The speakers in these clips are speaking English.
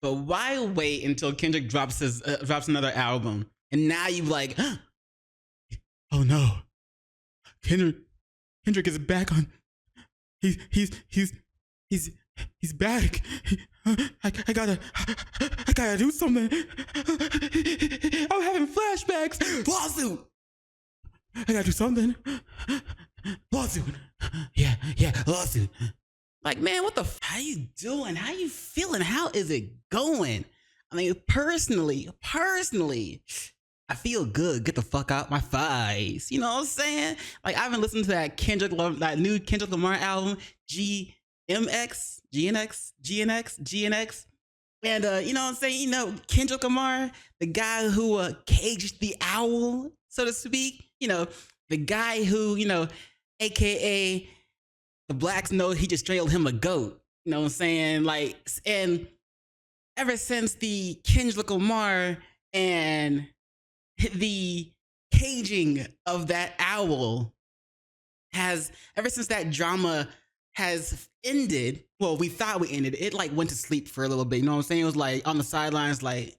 But why wait until Kendrick drops another album, and now you like, oh no, Kendrick is back on. He's back. I gotta do something. I'm having flashbacks. Lawsuit. I gotta do something. Lawsuit. Yeah, lawsuit. Like, man, what the how you doing? How you feeling? How is it going? I mean, personally, I feel good. Get the fuck out my face. You know what I'm saying? Like, I've been listening to that new Kendrick Lamar album, GNX. And you know what I'm saying? You know, Kendrick Lamar, the guy who caged the owl, so to speak. You know, the guy who, you know, AKA the blacks know he just strangled him a goat. You know what I'm saying? Like, and ever since the Kendrick Lamar and the caging of that owl ever since that drama has ended, well, we thought we ended it, like went to sleep for a little bit. You know what I'm saying? It was like on the sidelines, like,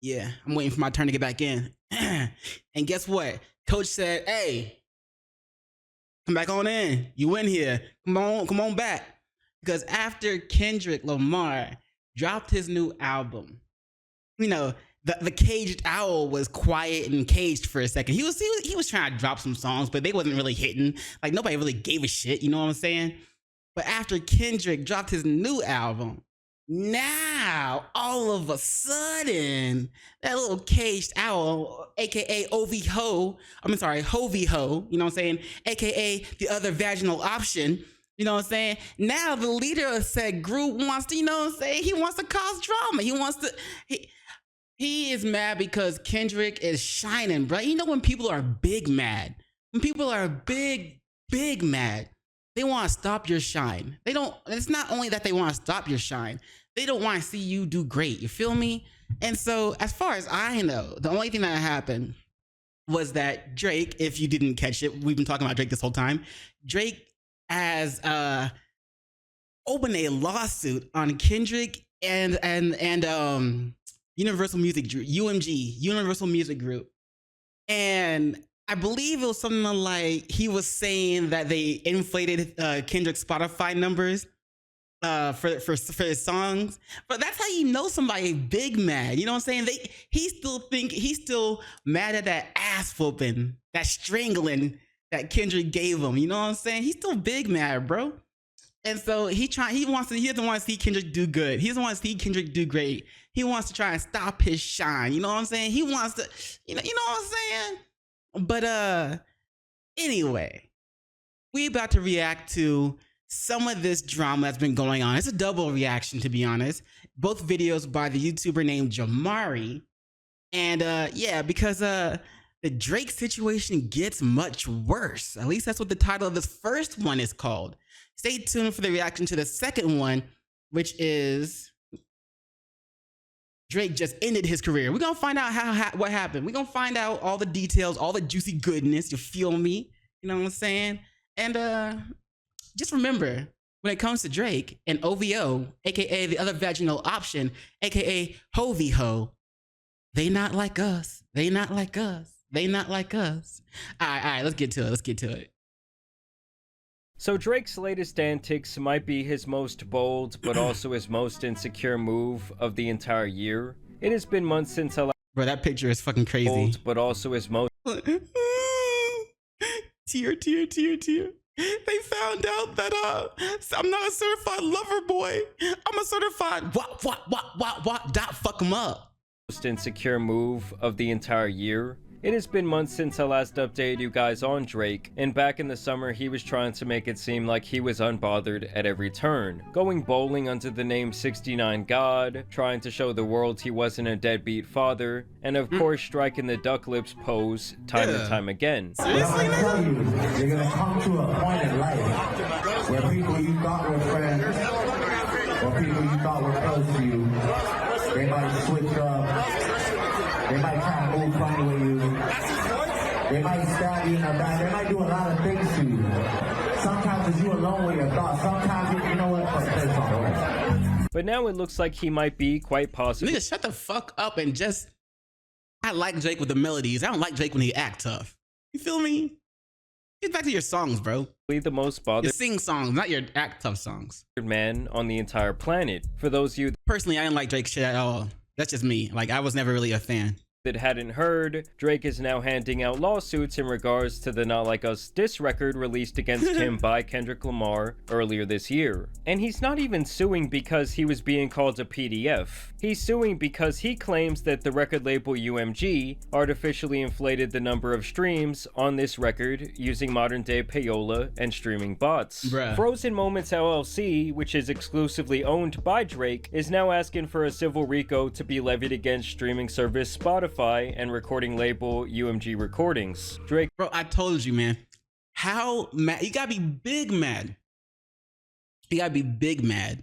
yeah, I'm waiting for my turn to get back in. And guess what? Coach said, hey, come back on in. You in here. Come on back. Because after Kendrick Lamar dropped his new album, you know, the caged owl was quiet and caged for a second. He was trying to drop some songs, but they wasn't really hitting. Like, nobody really gave a shit, you know what I'm saying? But after Kendrick dropped his new album, now all of a sudden that little caged owl, aka Hovey Ho, you know what I'm saying, aka the other vaginal option, you know what I'm saying, now the leader of said group wants to, you know what I'm saying, he wants to cause drama. He is mad because Kendrick is shining, bro. You know, when people are big mad, big mad, they want to stop your shine. It's not only that they want to stop your shine, they don't want to see you do great. You feel me? And so, as far as I know, the only thing that happened was that Drake, if you didn't catch it, we've been talking about Drake this whole time. Drake has opened a lawsuit on Kendrick and Universal Music Group, UMG, Universal Music Group. And I believe it was something like he was saying that they inflated Kendrick's Spotify numbers for his songs. But that's how you know somebody big mad. You know what I'm saying? He's still mad at that ass whooping, that strangling that Kendrick gave him. You know what I'm saying? He's still big mad, bro. And so he doesn't want to see Kendrick do good. He doesn't want to see Kendrick do great. He wants to try and stop his shine. You know what I'm saying? He wants to, you know what I'm saying? But anyway, we about to react to some of this drama that's been going on. It's a double reaction, to be honest. Both videos by the YouTuber named JAMARI. And yeah, because the Drake situation gets much worse. At least that's what the title of this first one is called. Stay tuned for the reaction to the second one, which is Drake just ended his career. We're going to find out what happened. We're going to find out all the details, all the juicy goodness. You feel me? You know what I'm saying? And just remember, when it comes to Drake and OVO, aka the other vaginal option, aka Hovey Ho, they not like us. They not like us. They not like us. All right, let's get to it. So Drake's latest antics might be his most bold, but also his most insecure move of the entire year. It has been months since I Bro, that picture is fucking crazy. Bold, but also his most tear. They found out that I'm not a certified lover boy. I'm a certified what dot fuck him up. Most insecure move of the entire year. It has been months since I last updated you guys on Drake, and back in the summer he was trying to make it seem like he was unbothered at every turn. Going bowling under the name 69 God, trying to show the world he wasn't a deadbeat father, and of course striking the duck lips pose time and time again. Seriously, nigga? You're gonna come to a point in life where people you thought were friends, or people you thought were close to you, they might switch up. They might try to move funny with you. They might stab you in the back. They might do a lot of things to you. Sometimes it's you alone with your thoughts. Sometimes you know what? That's all right. but now it looks like he might be quite possibly Nigga, shut the fuck up and just. I like Drake with the melodies. I don't like Drake when he act tough. You feel me? Get back to your songs, bro. the most You bothered sing songs, not your act tough songs. man on the entire planet. For those of you Personally, I didn't like Drake shit at all. That's just me. Like, I was never really a fan. that hadn't heard, Drake is now handing out lawsuits in regards to the Not Like Us diss record released against him by Kendrick Lamar earlier this year. And he's not even suing because he was being called a PDF. He's suing because he claims that the record label UMG artificially inflated the number of streams on this record using modern day payola and streaming bots. Bruh. Frozen Moments LLC, which is exclusively owned by Drake, is now asking for a civil RICO to be levied against streaming service Spotify and recording label UMG Recordings. Drake Bro, I told you, man. How mad? You gotta be big mad. You gotta be big mad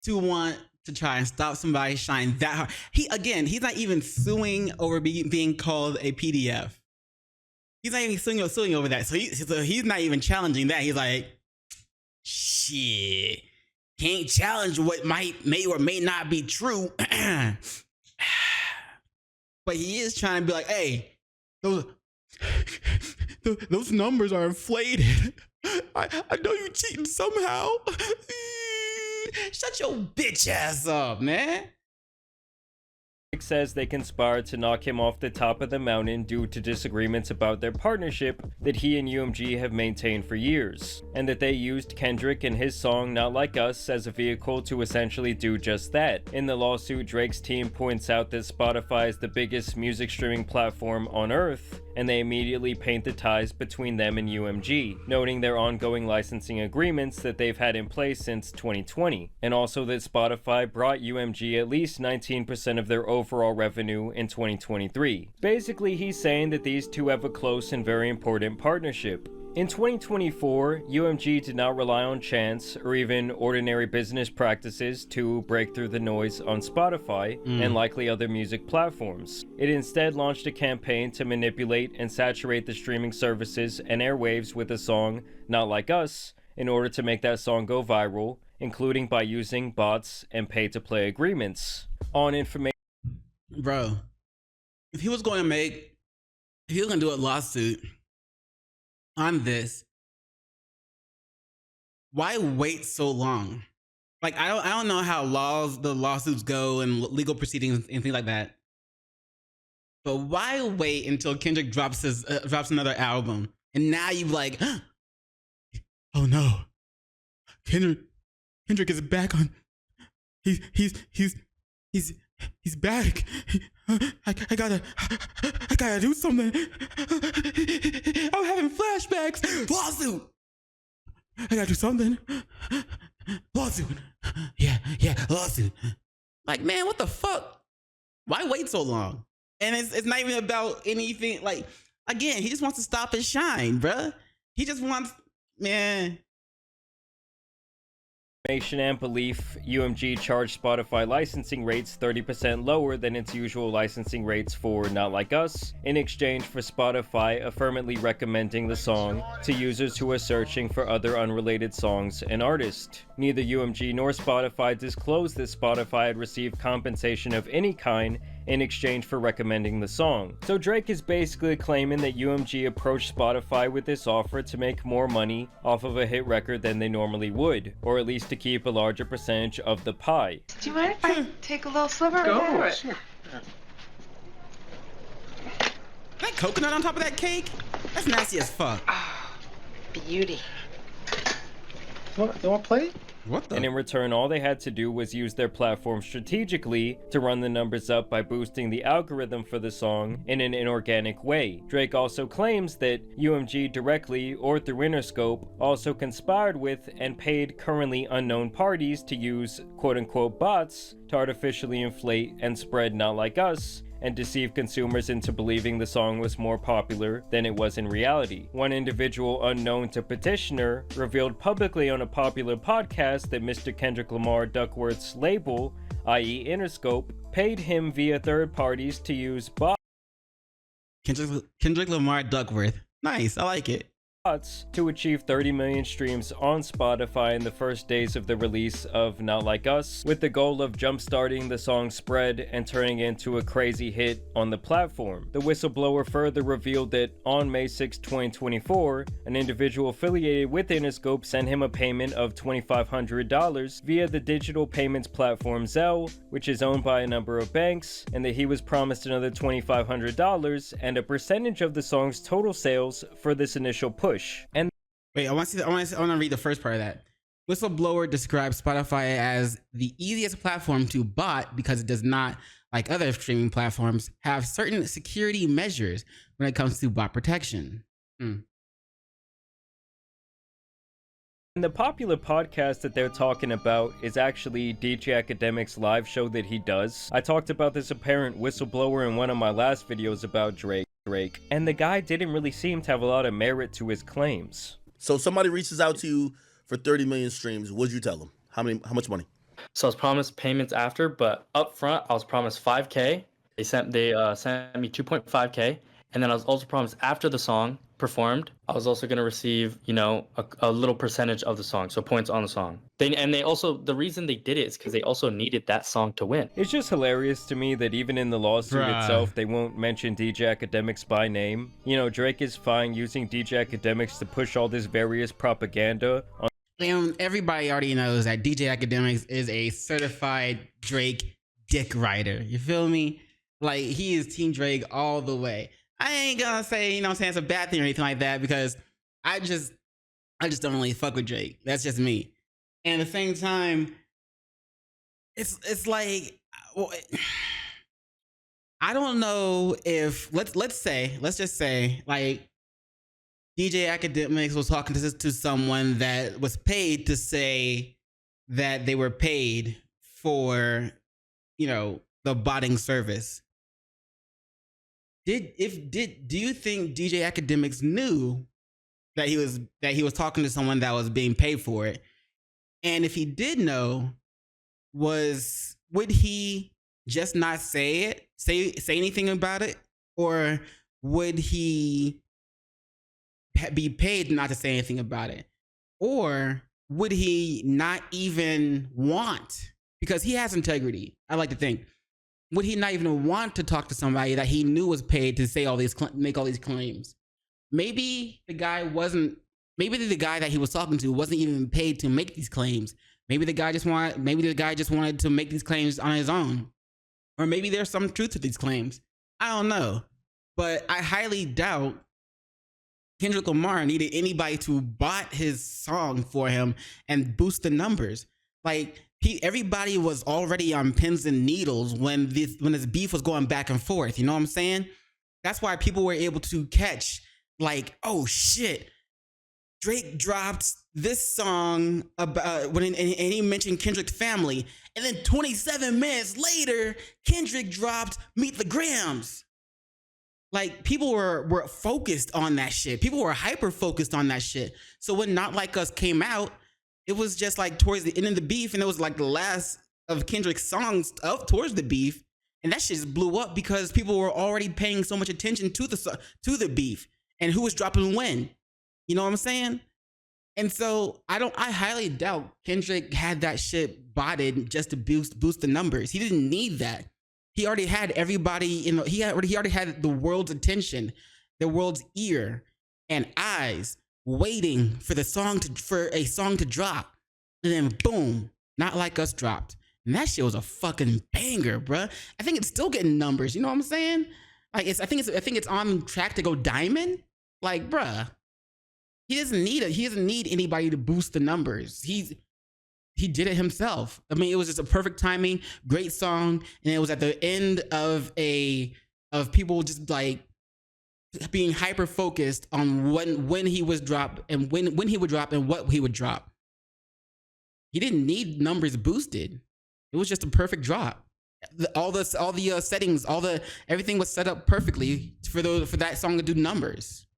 to want to try and stop somebody shine that hard. He's not even suing over being called a PDF. He's not even suing over that. So he's not even challenging that. He's like, shit, can't challenge what may or may not be true. But he is trying to be like, hey, those numbers are inflated. I know you cheating somehow. Shut your bitch ass up, man. says they conspired to knock him off the top of the mountain due to disagreements about their partnership that he and UMG have maintained for years, and that they used Kendrick and his song Not Like Us as a vehicle to essentially do just that. In the lawsuit, Drake's team points out that Spotify is the biggest music streaming platform on earth, and they immediately paint the ties between them and UMG, noting their ongoing licensing agreements that they've had in place since 2020, and also that Spotify brought UMG at least 19% of their overall revenue in 2023. Basically, he's saying that these two have a close and very important partnership. In 2024, UMG did not rely on chance or even ordinary business practices to break through the noise on Spotify and likely other music platforms. It instead launched a campaign to manipulate and saturate the streaming services and airwaves with a song, Not Like Us, in order to make that song go viral, including by using bots and pay-to-play agreements. On information, Bro, if he was going to do a lawsuit on this, why wait so long? Like, I don't know how the lawsuits go and legal proceedings and things like that. But why wait until Kendrick drops another album and now you like, oh no, Kendrick is back on. He's back. I gotta do something. I'm having flashbacks. Lawsuit. I gotta do something. Lawsuit. Yeah, lawsuit. Like, man, what the fuck? Why wait so long? And it's not even about anything. Like, again, he just wants to stop his shine, bruh. He just wants, man. and belief, UMG charged Spotify licensing rates 30% lower than its usual licensing rates for Not Like Us, in exchange for Spotify affirmatively recommending the song to users who are searching for other unrelated songs and artists. Neither UMG nor Spotify disclosed that Spotify had received compensation of any kind in exchange for recommending the song. So Drake is basically claiming that UMG approached Spotify with this offer to make more money off of a hit record than they normally would, or at least to keep a larger percentage of the pie. Do you mind if I take a little sliver? Go. Sure. That coconut on top of that cake? That's nasty as fuck. Oh, beauty. You want a plate? What the? And in return, all they had to do was use their platform strategically to run the numbers up by boosting the algorithm for the song in an inorganic way. Drake also claims that UMG directly or through Interscope also conspired with and paid currently unknown parties to use quote-unquote bots to artificially inflate and spread Not Like Us and deceive consumers into believing the song was more popular than it was in reality. One individual unknown to Petitioner revealed publicly on a popular podcast that Mr. Kendrick Lamar Duckworth's label, i.e. Interscope, paid him via third parties to use bots. Kendrick Lamar Duckworth. Nice, I like it. to achieve 30 million streams on Spotify in the first days of the release of Not Like Us, with the goal of jumpstarting the song's spread and turning it into a crazy hit on the platform. The whistleblower further revealed that on May 6, 2024, an individual affiliated with Interscope sent him a payment of $2,500 via the digital payments platform Zelle, which is owned by a number of banks, and that he was promised another $2,500 and a percentage of the song's total sales for this initial push. And wait, I want to read the first part of that. Whistleblower describes Spotify as the easiest platform to bot because it does not, like other streaming platforms, have certain security measures when it comes to bot protection. And the popular podcast that they're talking about is actually DJ Academic's live show that he does. I talked about this apparent whistleblower in one of my last videos about Drake, and the guy didn't really seem to have a lot of merit to his claims. So somebody reaches out to you for 30 million streams. What'd you tell them? How much money? So I was promised payments after, but up front I was promised 5K. They sent me 2.5K, and then I was also promised after the song performed, I was also going to receive, a little percentage of the song, so points on the song. They also, the reason they did it is because they also needed that song to win. It's just hilarious to me that even in the lawsuit itself, they won't mention DJ Academics by name. Drake is fine using DJ Academics to push all this various propaganda on. And everybody already knows that DJ Academics is a certified Drake dick rider. You feel me? Like, he is Team Drake all the way. I ain't gonna say, it's a bad thing or anything like that, because I just don't really fuck with Drake. That's just me. And at the same time, it's like, well, I don't know if let's just say like DJ Academics was talking to someone that was paid to say that they were paid for, the botting service. Do you think DJ Academics knew that he was talking to someone that was being paid for it? And if he did know, would he just not say anything about it? Or would he be paid not to say anything about it? Or would he not even want, because he has integrity, I like to think, would he not even want to talk to somebody that he knew was paid to say make all these claims? Maybe the guy that he was talking to wasn't even paid to make these claims. Maybe the guy just wanted to make these claims on his own. Or maybe there's some truth to these claims. I don't know. But I highly doubt Kendrick Lamar needed anybody to bot his song for him and boost the numbers. Like, everybody was already on pins and needles when this beef was going back and forth. You know what I'm saying? That's why people were able to catch, like, oh shit, Drake dropped this song about and he mentioned Kendrick's family, and then 27 minutes later, Kendrick dropped Meet the Grams. Like, people were focused on that shit. People were hyper focused on that shit. So when Not Like Us came out, it was just like towards the end of the beef, and it was like the last of Kendrick's songs up towards the beef, and that shit just blew up because people were already paying so much attention to the beef and who was dropping when. You know what I'm saying? And so I highly doubt Kendrick had that shit botted just to boost the numbers. He didn't need that. He already had everybody he already had the world's attention, the world's ear and eyes waiting for a song to drop, and then boom, Not Like Us dropped, and that shit was a fucking banger, bruh. I think it's still getting numbers. You know what I'm saying? Like, I think it's on track to go diamond. Like, bruh, he doesn't need anybody to boost the numbers. He did it himself. I mean, it was just a perfect timing, great song, and it was at the end of people just like being hyper focused on when he was dropped and when he would drop and what he would drop. He didn't need numbers boosted. It was just a perfect drop. All the settings, everything was set up perfectly for that song to do numbers.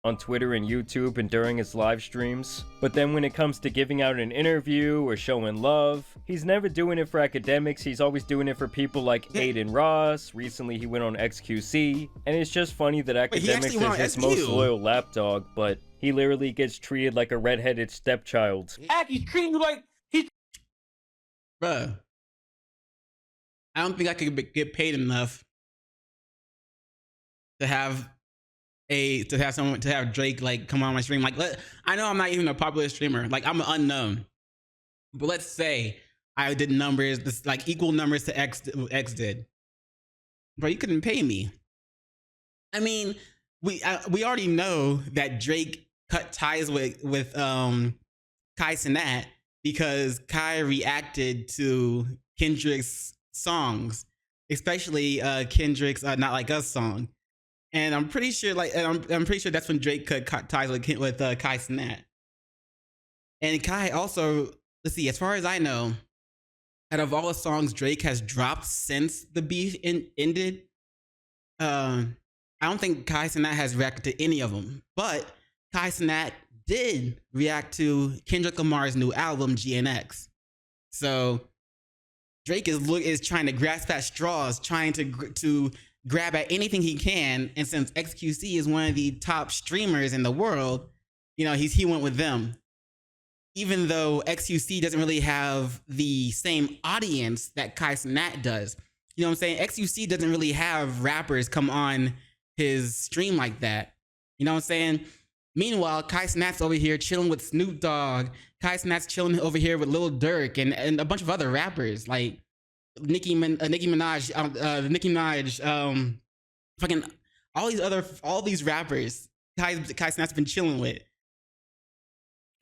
on Twitter and YouTube and during his live streams. But then when it comes to giving out an interview or showing love, he's never doing it for academics. He's always doing it for people like Aiden Ross. Recently he went on XQC, and it's just funny that academics is his most loyal lapdog, but he literally gets treated like a redheaded stepchild. He's treating you like Bruh, I don't think I could get paid enough to have Drake like come on my stream. Like, I know I'm not even a popular streamer. Like, I'm an unknown. But let's say I did numbers, like equal numbers to X did. Bro, you couldn't pay me. I mean, we already know that Drake cut ties with Kai Cenat because Kai reacted to Kendrick's songs, especially Kendrick's "Not Like Us" song. And I'm pretty sure, I'm pretty sure that's when Drake cut ties with Kai Cenat. And Kai also, let's see, as far as I know, out of all the songs Drake has dropped since the beef ended, I don't think Kai Cenat has reacted to any of them. But Kai Cenat did react to Kendrick Lamar's new album, GNX. So Drake is trying to grasp at straws, trying to grab at anything he can. And since XQC is one of the top streamers in the world, you know, he went with them. Even though XQC doesn't really have the same audience that Kai Cenat does. You know what I'm saying? XQC doesn't really have rappers come on his stream like that. You know what I'm saying? Meanwhile, Kai Cenat's over here chilling with Snoop Dogg. Kai Cenat's chilling over here with Lil Durk and a bunch of other rappers like Nicki Minaj, fucking all these rappers Kai Cenat's been chilling with.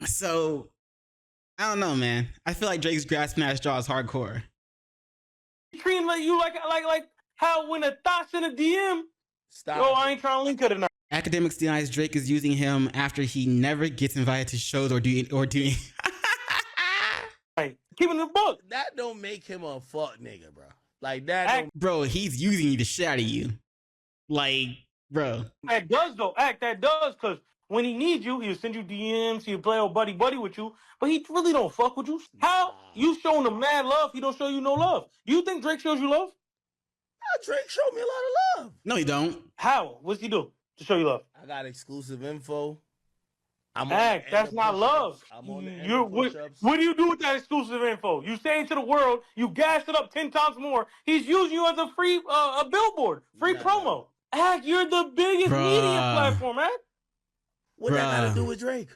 So I don't know, man. I feel like Drake's grasping at straws hardcore. treating like you like how when a thought's in a DM. Stop. Yo, I ain't trying to link it enough. Academics denies Drake is using him after he never gets invited to shows or doing. Right. Keeping the book. That don't make him a fuck nigga, bro. Like that. Bro, he's using you to shit out of you. Like, bro. That does though. That does, because when he needs you, he'll send you DMs, he'll play old buddy with you, but he really don't fuck with you. How? You showing him mad love, he don't show you no love. You think Drake shows you love? Drake showed me a lot of love. No, he don't. How? What's he do to show you love? I got exclusive info. That's not love. What do you do with that exclusive info? You say it to the world, you gas it up 10 times more. He's using you as a free a billboard, free promo. You're the biggest media platform, What that got to do with Drake?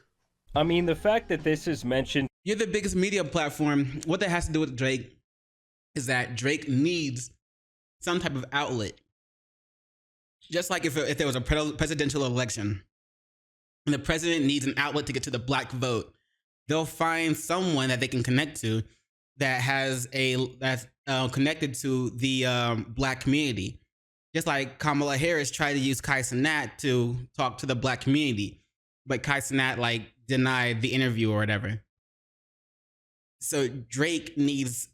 I mean, the fact that this is mentioned. You're the biggest media platform. What that has to do with Drake is that Drake needs some type of outlet. Just like if there was a presidential election and the president needs an outlet to get to the black vote, they'll find someone that they can connect to that's connected to the black community. Just like Kamala Harris tried to use Kai Cenat to talk to the black community, but Kai Cenat denied the interview or whatever. So Drake needs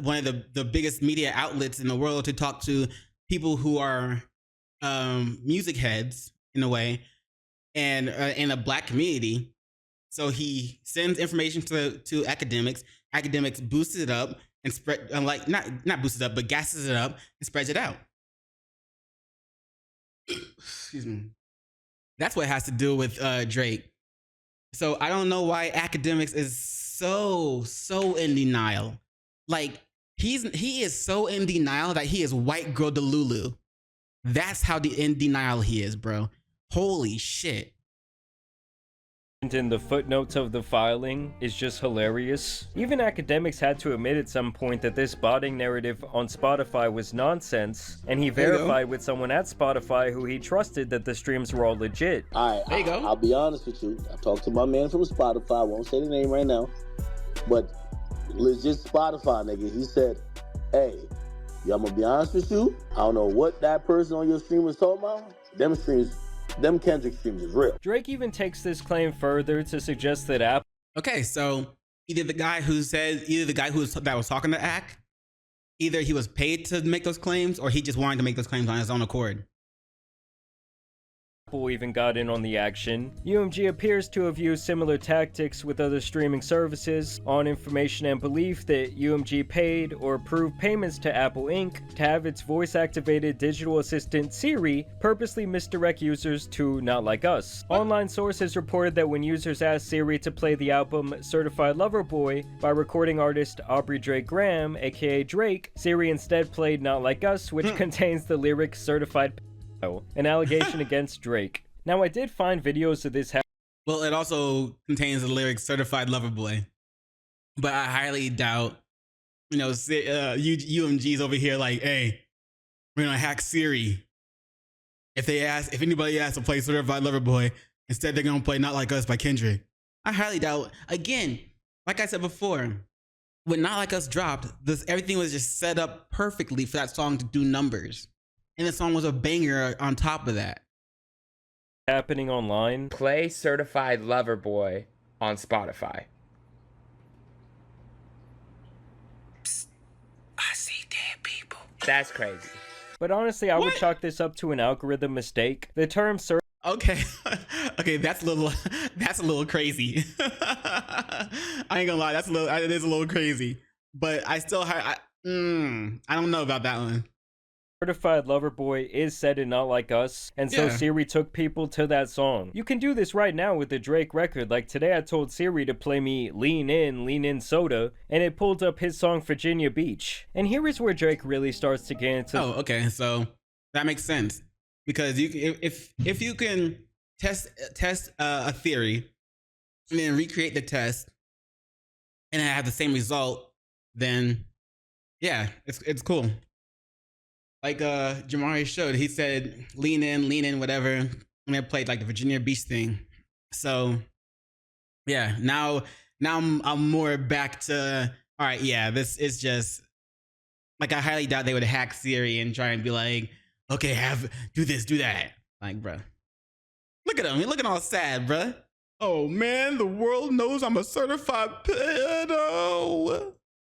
one of the biggest media outlets in the world to talk to people who are music heads in a way, and in a black community. So he sends information to academics. Academics boosts it up and spread not boosts it up, but gasses it up and spreads it out. Excuse me. That's what it has to do with Drake. So I don't know why academics is so in denial. Like he is so in denial that he is white girl Delulu. That's how in denial he is, bro. Holy shit. In the footnotes of the filing is just hilarious. Even academics had to admit at some point that this botting narrative on Spotify was nonsense, and he verified with someone at Spotify who he trusted that the streams were all legit. Alright, there you go. I'll be honest with you. I talked to my man from Spotify. I won't say the name right now, but legit Spotify nigga. He said, "Hey, I'm gonna be honest with you. I don't know what that person on your stream was talking about. Them Kendrick streams is real." Drake even takes this claim further to suggest that Apple. Okay, so either the guy who was talking to Ack, either he was paid to make those claims or he just wanted to make those claims on his own accord. Apple even got in on the action. UMG appears to have used similar tactics with other streaming services on information and belief that UMG paid or approved payments to Apple Inc. to have its voice-activated digital assistant Siri purposely misdirect users to Not Like Us. Online sources reported that when users asked Siri to play the album Certified Lover Boy by recording artist Aubrey Drake Graham, aka Drake, Siri instead played Not Like Us, which contains the lyric Certified an allegation against Drake. Now, I did find videos of this Well, it also contains the lyrics Certified Lover Boy. But I highly doubt, UMG's over here like, hey, we're gonna hack Siri. If anybody asks to play Certified Lover Boy, instead they're gonna play Not Like Us by Kendrick. I highly doubt. Again, like I said before, when Not Like Us dropped, everything was just set up perfectly for that song to do numbers. And the song was a banger on top of that. happening online. Play Certified Lover Boy on Spotify. Psst, I see dead people. That's crazy. But honestly, I would chalk this up to an algorithm mistake. The term Okay, okay, that's a little crazy. I ain't gonna lie, it is a little crazy. But I still, I don't know about that one. Certified Lover Boy is said in Not Like Us, and so Siri took people to that song. You can do this right now with the Drake record. Like today I told Siri to play me Lean In Soda, and it pulled up his song Virginia Beach. And here is where Drake really starts to get into— Oh, okay, so that makes sense. Because if you can test a theory and then recreate the test and have the same result, then yeah, it's cool. Like JAMARI showed, he said lean in, whatever, and then played like the Virginia Beach thing. So yeah, now I'm more back to, all right, yeah, this is just like, I highly doubt they would hack Siri and try and be like, okay, do this, do that. Like, bruh, look at him. He's looking all sad, bruh. Oh man, the world knows I'm a certified pedo.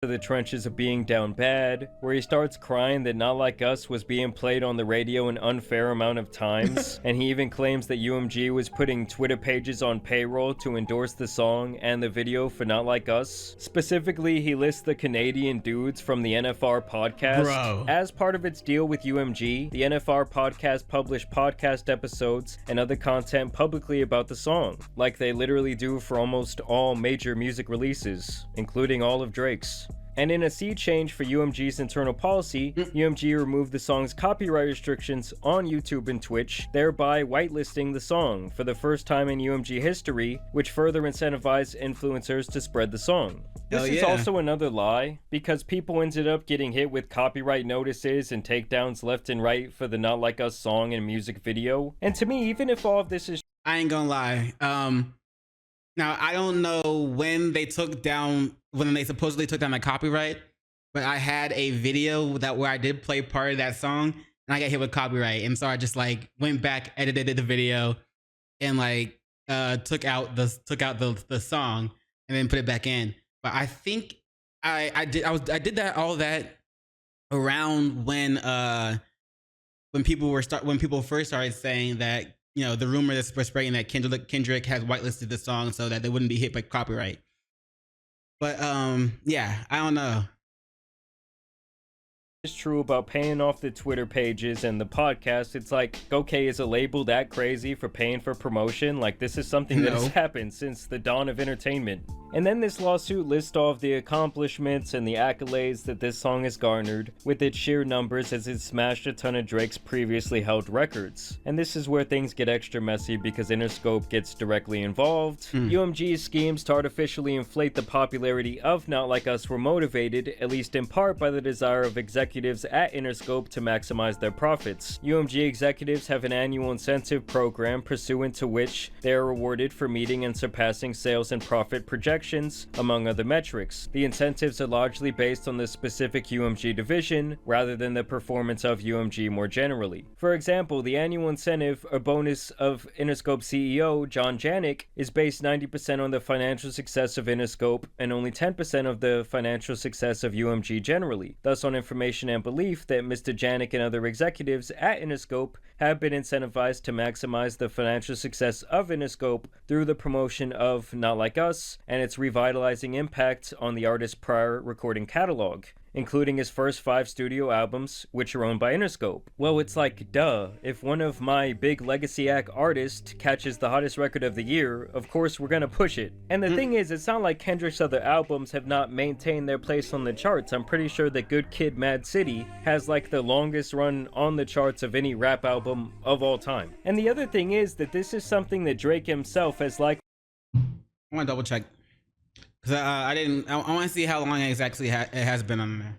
the trenches of being down bad, where he starts crying that Not Like Us was being played on the radio an unfair amount of times, and he even claims that UMG was putting Twitter pages on payroll to endorse the song and the video for Not Like Us. Specifically, he lists the Canadian dudes from the NFR podcast. Bro. As part of its deal with UMG, the NFR podcast published podcast episodes and other content publicly about the song, like they literally do for almost all major music releases, including all of Drake's. And in a sea change for UMG's internal policy, UMG removed the song's copyright restrictions on YouTube and Twitch, thereby whitelisting the song for the first time in UMG history, which further incentivized influencers to spread the song. This is also another lie, because people ended up getting hit with copyright notices and takedowns left and right for the Not Like Us song and music video. And to me, even if all of this is— I ain't gonna lie. Now, I don't know when they supposedly took down my copyright, but I had a video where I did play part of that song and I got hit with copyright. And so I just like went back, edited the video and like took out the song and then put it back in. But I think I did all that around when people first started saying that, you know, the rumor that's spreading that Kendrick has whitelisted the song so that they wouldn't be hit by copyright. But yeah, I don't know. It's true about paying off the Twitter pages and the podcast. It's like, okay, is a label that crazy for paying for promotion? Like, this is something that has happened since the dawn of entertainment. And then this lawsuit lists off the accomplishments and the accolades that this song has garnered, with its sheer numbers as it smashed a ton of Drake's previously held records. And this is where things get extra messy because Interscope gets directly involved. UMG's schemes to artificially inflate the popularity of Not Like Us were motivated, at least in part, by the desire of executives at Interscope to maximize their profits. UMG executives have an annual incentive program pursuant to which they are rewarded for meeting and surpassing sales and profit projections. connections, among other metrics. The incentives are largely based on the specific UMG division, rather than the performance of UMG more generally. For example, the annual incentive or bonus of Interscope CEO John Janik is based 90% on the financial success of Interscope and only 10% of the financial success of UMG generally, thus on information and belief that Mr. Janik and other executives at Interscope have been incentivized to maximize the financial success of Interscope through the promotion of Not Like Us and its revitalizing impact on the artist's prior recording catalog, including his first 5 studio albums, which are owned by Interscope. Well, it's like, duh, if one of my big legacy act artists catches the hottest record of the year, of course we're gonna push it. And the thing is, it's not like Kendrick's other albums have not maintained their place on the charts. I'm pretty sure that Good Kid, Mad City has like the longest run on the charts of any rap album of all time. And the other thing is that this is something that Drake himself has like. I want to double check. Cause I want to see how long exactly it has been on there.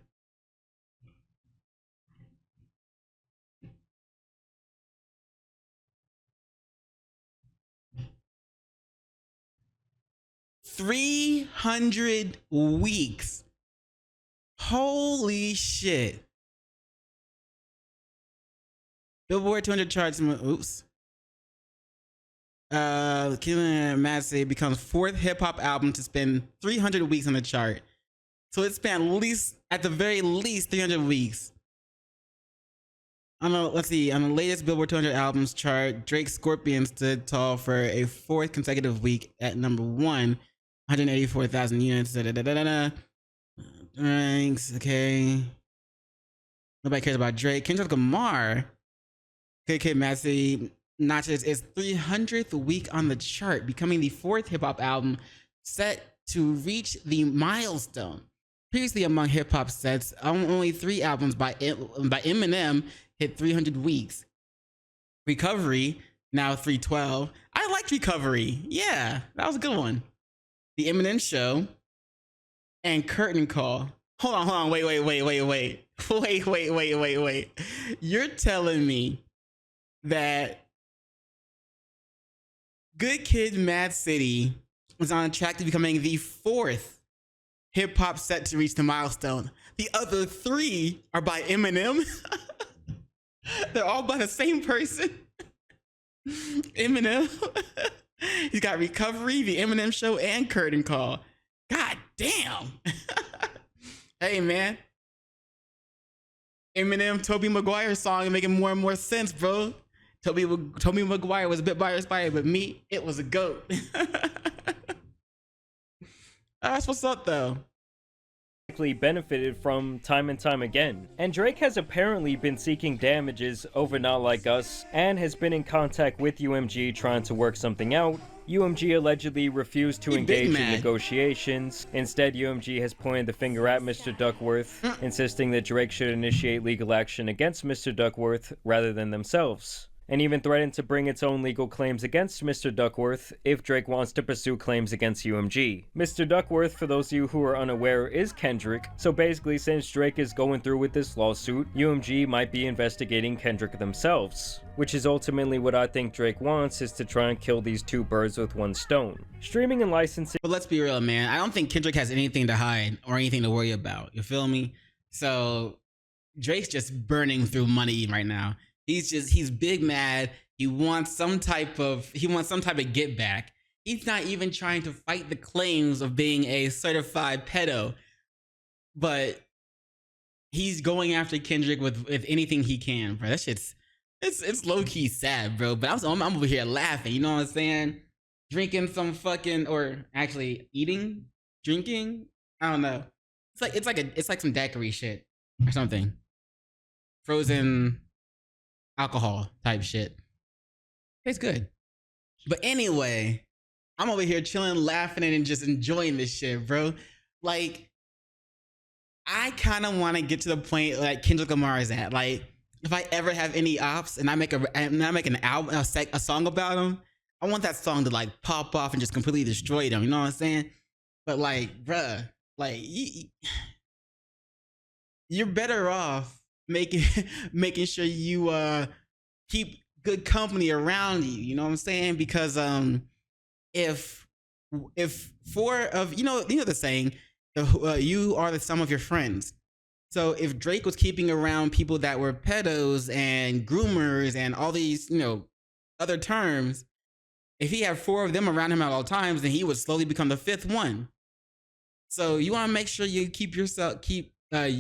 $300 weeks. Holy shit. Billboard 200 charts. Oops. Killing Mad City becomes 4th hip hop album to spend 300 weeks on the chart. So it spent at the very least 300 weeks. Let's see. On the latest Billboard 200 albums chart, Drake's Scorpion stood tall for a 4th consecutive week at number 1, 184,000 units. Ranks, okay. Nobody cares about Drake. Kendrick Lamar, KK Mad City, notches its 300th week on the chart, becoming the 4th hip-hop album set to reach the milestone. Previously among hip-hop sets, only 3 albums by Eminem hit 300 weeks. Recovery, now 312. I liked Recovery. Yeah, that was a good one. The Eminem Show and Curtain Call. Hold on, wait. Wait. You're telling me that Good Kid, Mad City was on track to becoming the 4th hip hop set to reach the milestone. The other 3 are by Eminem. They're all by the same person. Eminem. He's got Recovery, The Eminem Show, and Curtain Call. God damn. Hey, man. Eminem, Tobey Maguire song making more and more sense, bro. Tobey Maguire was a bit biased by it, but me, it was a goat. That's what's up, though. Benefited from time and time again. And Drake has apparently been seeking damages over Not Like Us and has been in contact with UMG trying to work something out. UMG allegedly refused to engage in negotiations. Instead, UMG has pointed the finger at Mr. Duckworth, insisting that Drake should initiate legal action against Mr. Duckworth rather than themselves, and even threatened to bring its own legal claims against Mr. Duckworth if Drake wants to pursue claims against UMG. Mr. Duckworth, for those of you who are unaware, is Kendrick, so basically since Drake is going through with this lawsuit, UMG might be investigating Kendrick themselves, which is ultimately what I think Drake wants, is to try and kill these 2 birds with 1 stone. Streaming and licensing. But let's be real, man. I don't think Kendrick has anything to hide or anything to worry about. You feel me? So Drake's just burning through money right now. He's big mad. He wants some type of get back. He's not even trying to fight the claims of being a certified pedo, but he's going after Kendrick with anything he can, bro. That shit's it's low key sad, bro. But I'm over here laughing. You know what I'm saying? Drinking some fucking, or actually drinking. I don't know. It's like some daiquiri shit or something. Frozen alcohol type shit. It's good. But anyway, I'm over here chilling, laughing, and just enjoying this shit, bro. Like, I kind of want to get to the point like Kendrick Lamar is at. Like, if I ever have any ops and I make an album, a song about them, I want that song to like pop off and just completely destroy them. You know what I'm saying? But like, bruh, like you're better off making sure you keep good company around you. You know what I'm saying? Because if if four of you know the saying, you are the sum of your friends. So if Drake was keeping around people that were pedos and groomers and all these other terms, if he had four of them around him at all times, then he would slowly become the fifth one. So you want to make sure you keep the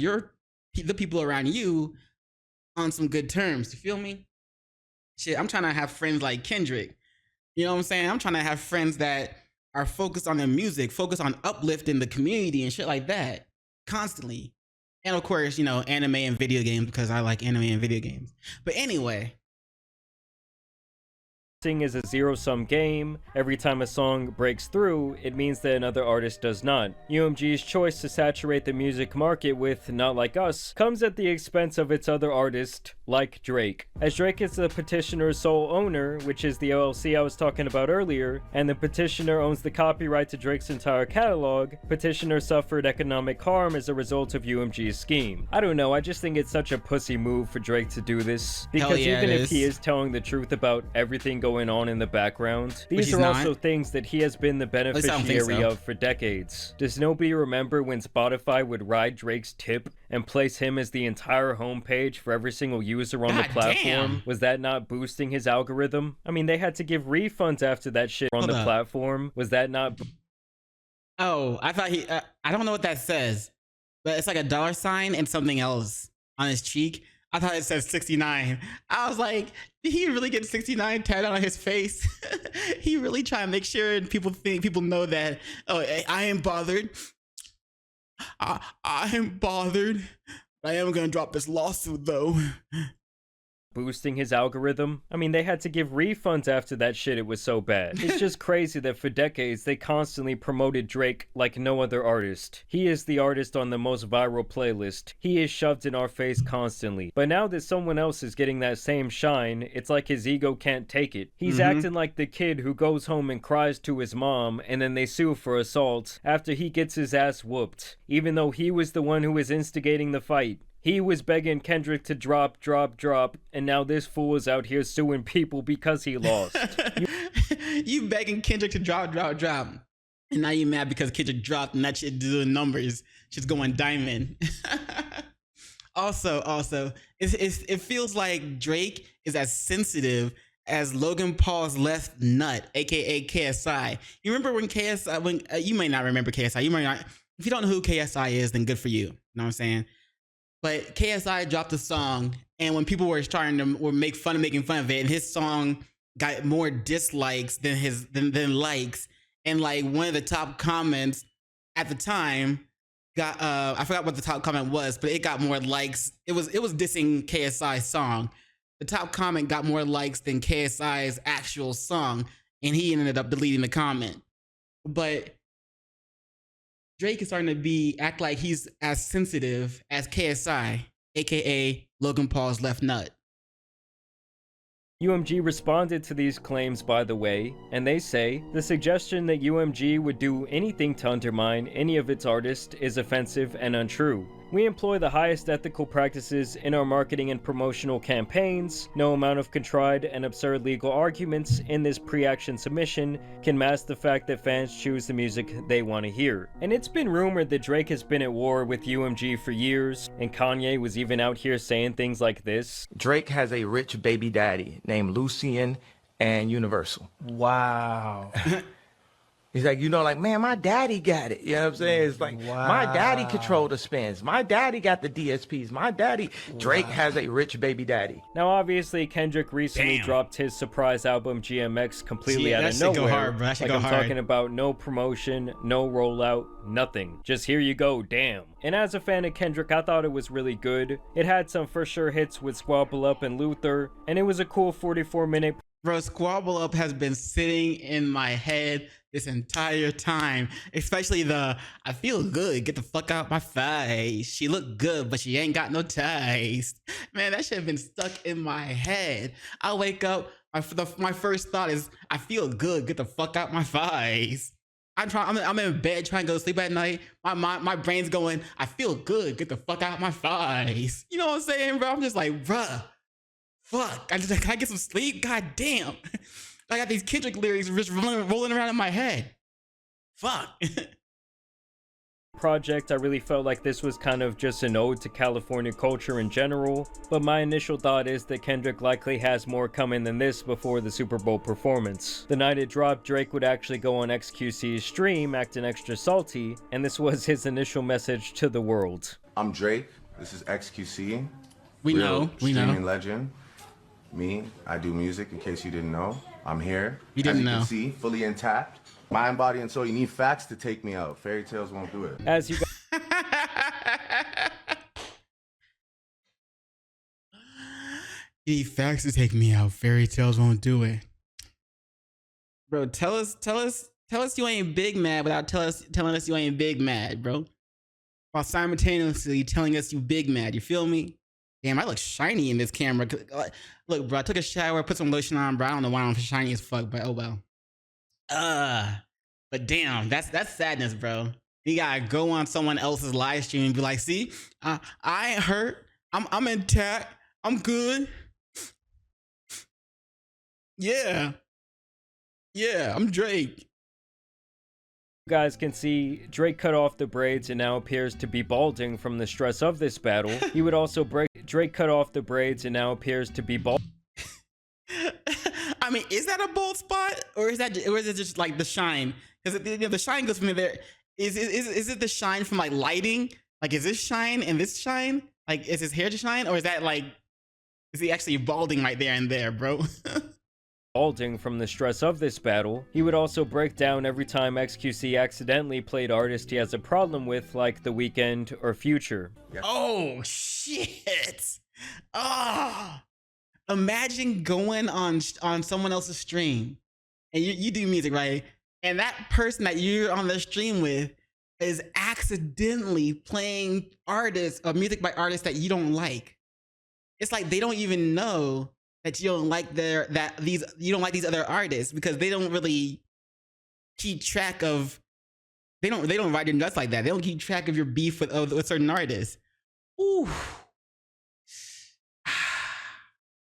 people around you on some good terms. You feel me? Shit, I'm trying to have friends like Kendrick. You know what I'm saying? I'm trying to have friends that are focused on their music, focused on uplifting the community and shit like that constantly. And of course, anime and video games, because I like anime and video games. But anyway, Is a zero-sum game. Every time a song breaks through, it means that another artist does not. UMG's choice to saturate the music market with Not Like Us comes at the expense of its other artist, like Drake. As Drake is the petitioner's sole owner, which is the LLC I was talking about earlier, and the petitioner owns the copyright to Drake's entire catalog, petitioner suffered economic harm as a result of UMG's scheme. I don't know, I just think it's such a pussy move for Drake to do this, because even if he is telling the truth about everything going on in the background, these are also things that he has been the beneficiary of for decades. Does nobody remember when Spotify would ride Drake's tip and place him as the entire homepage for every single user on the platform? Was that not boosting his algorithm? I mean, they had to give refunds after that shit on the platform. Was that not? Oh, I thought I don't know what that says, but it's like a dollar sign and something else on his cheek. I thought it said 69. I was like, did he really get 69 tattooed on his face? He really trying to make sure people know that, oh, I am bothered. I am bothered. I am gonna drop this lawsuit though. Boosting his algorithm? I mean, they had to give refunds after that shit, it was so bad. It's just crazy that for decades they constantly promoted Drake like no other artist. He is the artist on the most viral playlist. He is shoved in our face constantly. But now that someone else is getting that same shine, it's like his ego can't take it. He's acting like the kid who goes home and cries to his mom and then they sue for assault after he gets his ass whooped, even though he was the one who was instigating the fight. He was begging Kendrick to drop, and now this fool is out here suing people because he lost. You begging Kendrick to drop. And now you mad because Kendrick dropped and that shit doing numbers. Shit's going diamond. Also, it feels like Drake is as sensitive as Logan Paul's left nut, aka KSI. You remember when KSI, you may not remember KSI. You might not. If you don't know who KSI is, then good for you. You know what I'm saying? But KSI dropped a song, and when people were making fun of it, and his song got more dislikes than likes, and like one of the top comments at the time got I forgot what the top comment was, but it got more likes. It was dissing KSI's song. The top comment got more likes than KSI's actual song, and he ended up deleting the comment. But Drake is starting to act like he's as sensitive as KSI, aka Logan Paul's left nut. UMG responded to these claims, by the way, and they say, the suggestion that UMG would do anything to undermine any of its artists is offensive and untrue. We employ the highest ethical practices in our marketing and promotional campaigns. No amount of contrived and absurd legal arguments in this pre-action submission can mask the fact that fans choose the music they want to hear. And it's been rumored that Drake has been at war with UMG for years, and Kanye was even out here saying things like this. Drake has a rich baby daddy named Lucien and Universal. Wow. He's like, like, man, my daddy got it. You know what I'm saying? It's like, my daddy controlled the spins. My daddy got the DSPs. My daddy, Drake has a rich baby daddy. Now, obviously, Kendrick recently dropped his surprise album, GMX, completely out of nowhere. I'm talking about no promotion, no rollout, nothing. Just here you go, damn. And as a fan of Kendrick, I thought it was really good. It had some for sure hits with Squabble Up and Luther, and it was a cool 44-minute. Bro, Squabble Up has been sitting in my head this entire time, especially I feel good, get the fuck out my face. She look good, but she ain't got no taste. Man, that shit have been stuck in my head. I wake up, my first thought is, I feel good, get the fuck out my face. I'm in bed trying to go to sleep at night. My brain's going, I feel good, get the fuck out my face. You know what I'm saying, bro? I'm just like, bruh, fuck. Can I get some sleep? God damn. I got these Kendrick lyrics just rolling around in my head. fuck. project, I really felt like this was kind of just an ode to California culture in general, but my initial thought is that Kendrick likely has more coming than this before the Super Bowl performance. The night it dropped, Drake would actually go on XQC's stream, acting extra salty, and this was his initial message to the world. I'm Drake, this is XQC. We know. Streaming legend. Me, I do music, in case you didn't know. I'm here. You didn't know. As you can see, fully intact. Mind, body, and soul. You need facts to take me out. Fairy tales won't do it. As you You need facts to take me out. Fairy tales won't do it. Bro, tell us you ain't big mad without telling us you ain't big mad, bro. While simultaneously telling us you big mad. You feel me? Damn, I look shiny in this camera. Look, bro, I took a shower, put some lotion on, bro. I don't know why I'm shiny as fuck, but oh well. But damn, that's sadness, bro. You gotta go on someone else's live stream and be like, see, I ain't hurt. I'm intact. I'm good. Yeah, I'm Drake. You guys can see, Drake cut off the braids and now appears to be balding from the stress of this battle. He would also Drake cut off the braids and now appears to be bald. I mean, is that a bald spot, or is it just like the shine? Because the shine goes from there. Is it the shine from like lighting? Like, is this shine and this shine? Like, is his hair just shine, or is that like, is he actually balding right there and there, bro? Balding from the stress of this battle. He would also break down every time XQC accidentally played artists he has a problem with, like The Weeknd or Future. Oh shit! Ah. Imagine going on someone else's stream and you do music, right? And that person that you're on the stream with is accidentally playing artists or music by artists that you don't like. It's like they don't even know that you don't like these other artists, because they don't really keep track of, they don't ride your nuts like that. They don't keep track of your beef with certain artists. Ooh.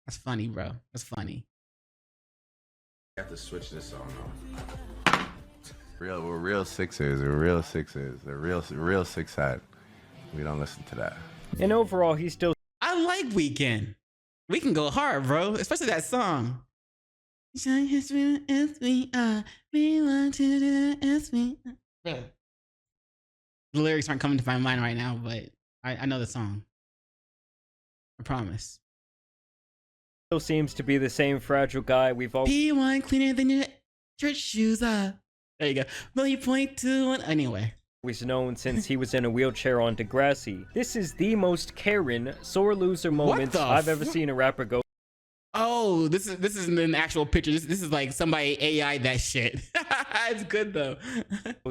That's funny, bro. That's funny. You have to switch this song though. We're real Sixers. We're real Sixers. They're real six hat. We don't listen to that. And overall, he's still. I like Weeknd. We can go hard, bro. Especially that song. We want to do the The lyrics aren't coming to my mind right now, but I know the song. I promise. Still seems to be the same fragile guy we've all. P1 cleaner than your church shoes up. There you go. Really point to one. Anyway. Always known since he was in a wheelchair on Degrassi. This is the most Karen, sore loser moment I've ever seen a rapper go. Oh, this isn't an actual picture. This is like somebody AI that shit. It's good though.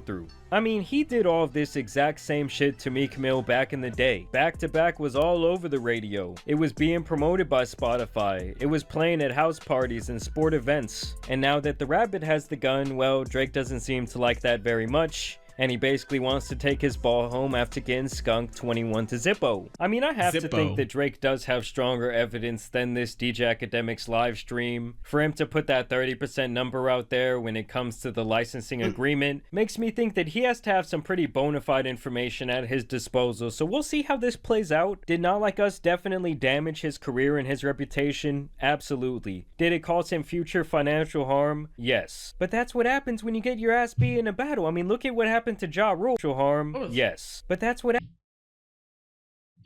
Through. I mean, he did all of this exact same shit to Meek Mill back in the day. Back to Back was all over the radio. It was being promoted by Spotify. It was playing at house parties and sport events. And now that the rabbit has the gun, well, Drake doesn't seem to like that very much. And he basically wants to take his ball home after getting skunked 21 to Zippo. I mean, I have to think that Drake does have stronger evidence than this DJ Academics live stream. For him to put that 30% number out there when it comes to the licensing agreement makes me think that he has to have some pretty bona fide information at his disposal. So we'll see how this plays out. Did Not Like Us definitely damage his career and his reputation? Absolutely. Did it cause him future financial harm? Yes. But that's what happens when you get your ass beat in a battle. I mean, look at what happened to Ja Rule. Harm? Yes. But that's what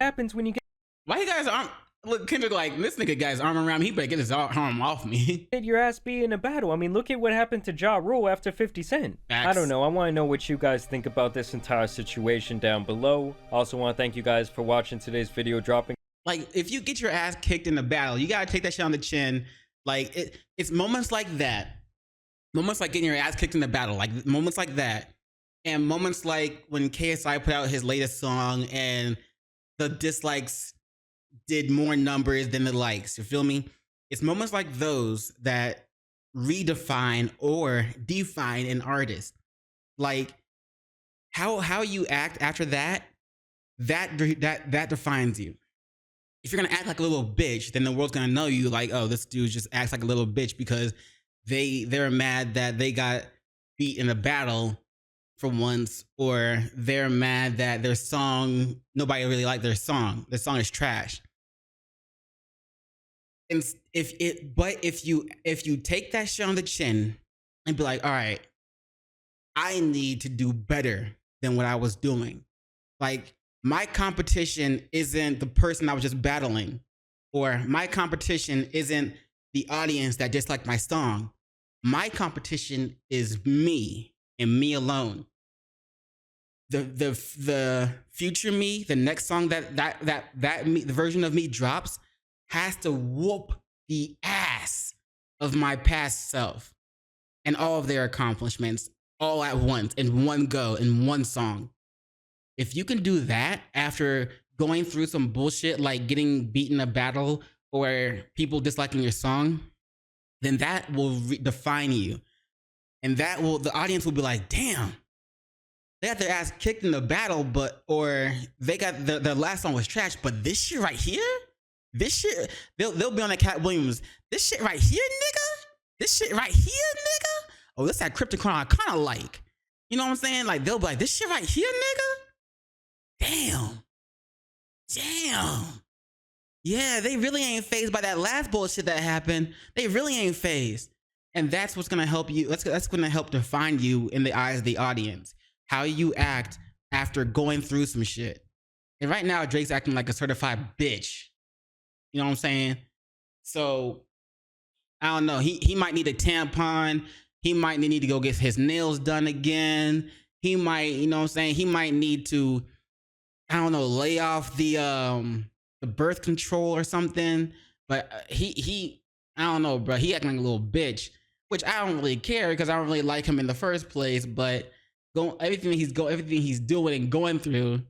happens when you get. Why you guys aren't. Look, Kendrick, like, this nigga guy's arm around me. He better get his arm off me. Get your ass beat in a battle. I mean, look at what happened to Ja Rule after 50 Cent. Facts. I don't know. I want to know what you guys think about this entire situation down below. Also want to thank you guys for watching today's video dropping. Like, if you get your ass kicked in a battle, you gotta take that shit on the chin. Like, it's moments like that. Moments like getting your ass kicked in the battle. Like, moments like that. And moments like when KSI put out his latest song and the dislikes did more numbers than the likes. You feel me? It's moments like those that redefine or define an artist. Like how you act after that defines you. If you're gonna act like a little bitch, then the world's gonna know you like, oh, this dude just acts like a little bitch because they're mad that they got beat in a battle for once, or they're mad that their song, nobody really liked their song. Their song is trash. And if you take that shit on the chin and be like, all right, I need to do better than what I was doing. Like, my competition isn't the person I was just battling, or my competition isn't the audience that disliked my song. My competition is me and me alone. The future me, the next song that me, the version of me drops, has to whoop the ass of my past self and all of their accomplishments all at once, in one go, in one song. If you can do that after going through some bullshit like getting beaten a battle or people disliking your song, then that will define you. And that will, the audience will be like, damn, they got their ass kicked in the battle, or they got their last song was trash, but this shit right here, this shit, they'll be on that Cat Williams, this shit right here, nigga, this shit right here, nigga. Oh, this that Krypton I kind of like. You know what I'm saying? Like, they'll be like, this shit right here, nigga. Damn. Yeah, they really ain't fazed by that last bullshit that happened. They really ain't fazed. And that's what's gonna help you. That's gonna help define you in the eyes of the audience. How you act after going through some shit. And right now, Drake's acting like a certified bitch. You know what I'm saying? So, I don't know. He might need a tampon. He might need to go get his nails done again. He might, you know what I'm saying? He might need to, I don't know, lay off the birth control or something. But he I don't know, bro. He acting like a little bitch, which I don't really care because I don't really like him in the first place. But everything he's doing and going through,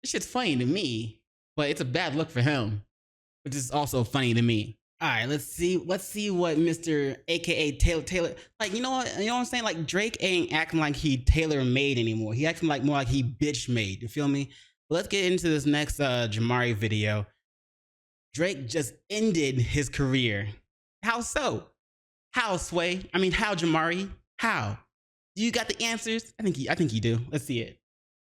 this shit's funny to me. But it's a bad look for him, which is also funny to me. All right, let's see what Mr. AKA Taylor, like, you know what I'm saying? Like, Drake ain't acting like he tailor made anymore. He acting like more like he bitch made. You feel me? But let's get into this next JAMARI video. Drake just ended his career. How so? How, Sway? I mean, how, JAMARI? How? Do you got the answers? I think you do. Let's see it.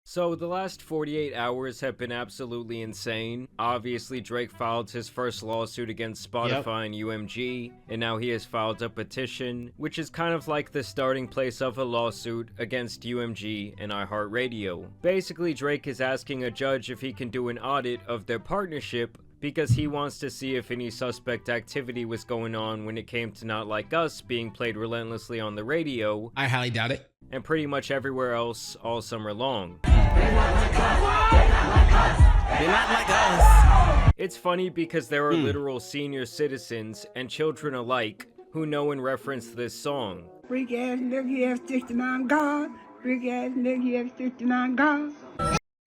So the last 48 hours have been absolutely insane. Obviously, Drake filed his first lawsuit against Spotify and UMG, and now he has filed a petition, which is kind of like the starting place of a lawsuit against UMG and iHeartRadio. Basically, Drake is asking a judge if he can do an audit of their partnership because he wants to see if any suspect activity was going on when it came to Not Like Us being played relentlessly on the radio. I highly doubt it. And pretty much everywhere else all summer long. They're not like us. It's funny because there are literal senior citizens and children alike who know and reference this song. Freak ass nigga, you have 69 God. Freak ass nigga, you have 69 God.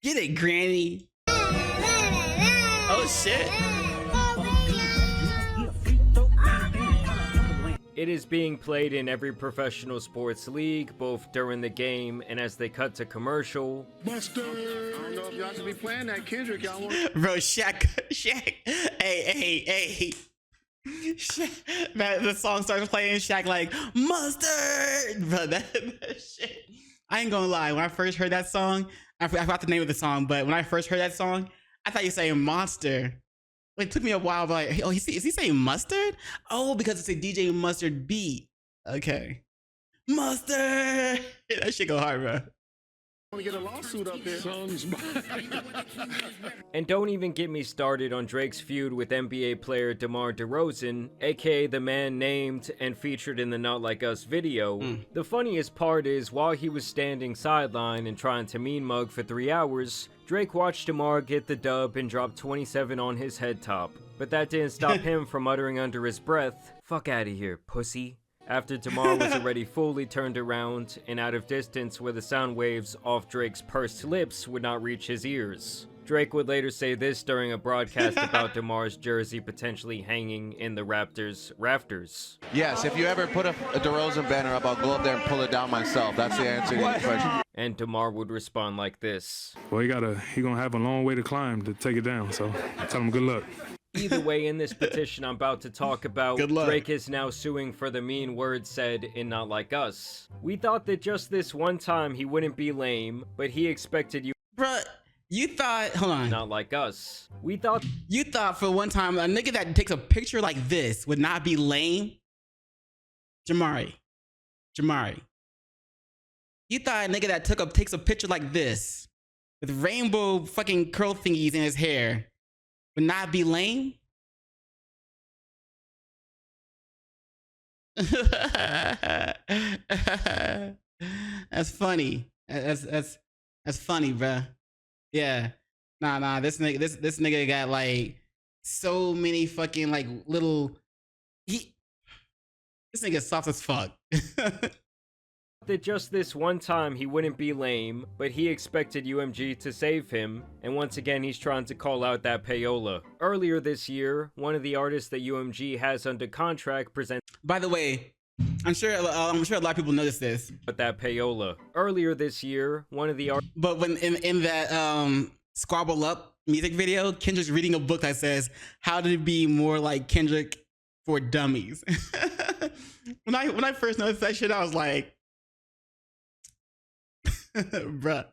Get it, Granny. Oh shit. It is being played in every professional sports league, both during the game and as they cut to commercial. Buster! I don't know if y'all should be playing that Kendrick. Y'all want? Bro, Shaq. Hey. Shaq, man, the song starts playing, Shaq like, mustard! Bro, that shit. I ain't gonna lie, when I first heard that song, I forgot the name of the song, but when I first heard that song, I thought you were saying monster. It took me a while, but like, oh, is he saying mustard? Oh, because it's a DJ Mustard beat. Okay. Mustard! That shit go hard, bro. Want to get a lawsuit up there? And don't even get me started on Drake's feud with NBA player DeMar DeRozan, aka the man named and featured in the Not Like Us video. The funniest part is, while he was standing sideline and trying to mean mug for 3 hours, Drake watched DeMar get the dub and drop 27 on his head top. But that didn't stop him from muttering under his breath, "Fuck out of here, pussy," after DeMar was already fully turned around and out of distance where the sound waves off Drake's pursed lips would not reach his ears. Drake would later say this during a broadcast about DeMar's jersey potentially hanging in the Raptors' rafters. Yes, if you ever put a DeRozan banner up, I'll go up there and pull it down myself. That's the answer to your question. And DeMar would respond like this. Well, he gonna have a long way to climb to take it down, so I tell him good luck. Either way, in this petition I'm about to talk about, Good luck. Drake is now suing for the mean words said in Not Like Us. We thought that just this one time he wouldn't be lame, but he expected you. Bruh, you thought, hold on. Not Like Us. You thought for one time a nigga that takes a picture like this would not be lame? JAMARI. You thought a nigga that takes a picture like this with rainbow fucking curl thingies in his hair would not be lame? That's funny. That's funny, bruh. Yeah. Nah. This nigga got like so many fucking like little. This nigga soft as fuck. That just this one time he wouldn't be lame, but he expected UMG to save him, and once again he's trying to call out that payola. Earlier this year, one of the artists that UMG has under contract presented. By the way, I'm sure a lot of people noticed this. But that payola. Earlier this year, one of the artists. But when in that Squabble Up music video, Kendrick's reading a book that says how to be more like Kendrick for dummies. when I first noticed that shit, I was like, bruh.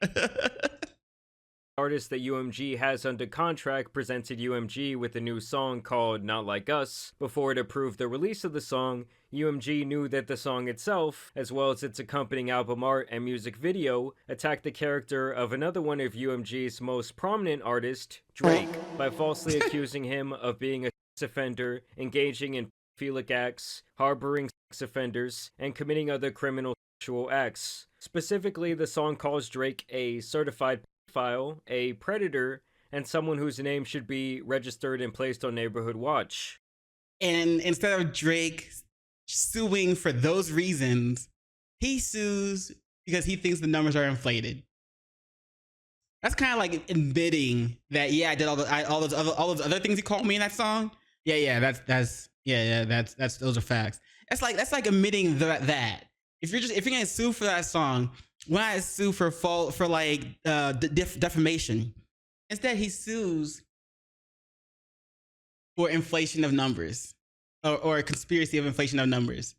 Artist that UMG has under contract presented UMG with a new song called Not Like Us. Before it approved the release of the song, UMG knew that the song itself, as well as its accompanying album art and music video, attacked the character of another one of UMG's most prominent artists, Drake, by falsely accusing him of being a sex offender, engaging in pedophilic acts, harboring sex offenders, and committing other criminal sexual acts. Specifically, the song calls Drake a certified pedophile, a predator, and someone whose name should be registered and placed on Neighborhood Watch. And instead of Drake suing for those reasons, he sues because he thinks the numbers are inflated. That's kind of like admitting that, yeah, I did all those other things he called me in that song. Yeah, those are facts. That's like admitting that. If you're gonna sue for that song, why not sue for defamation? Instead, he sues for inflation of numbers, or a conspiracy of inflation of numbers.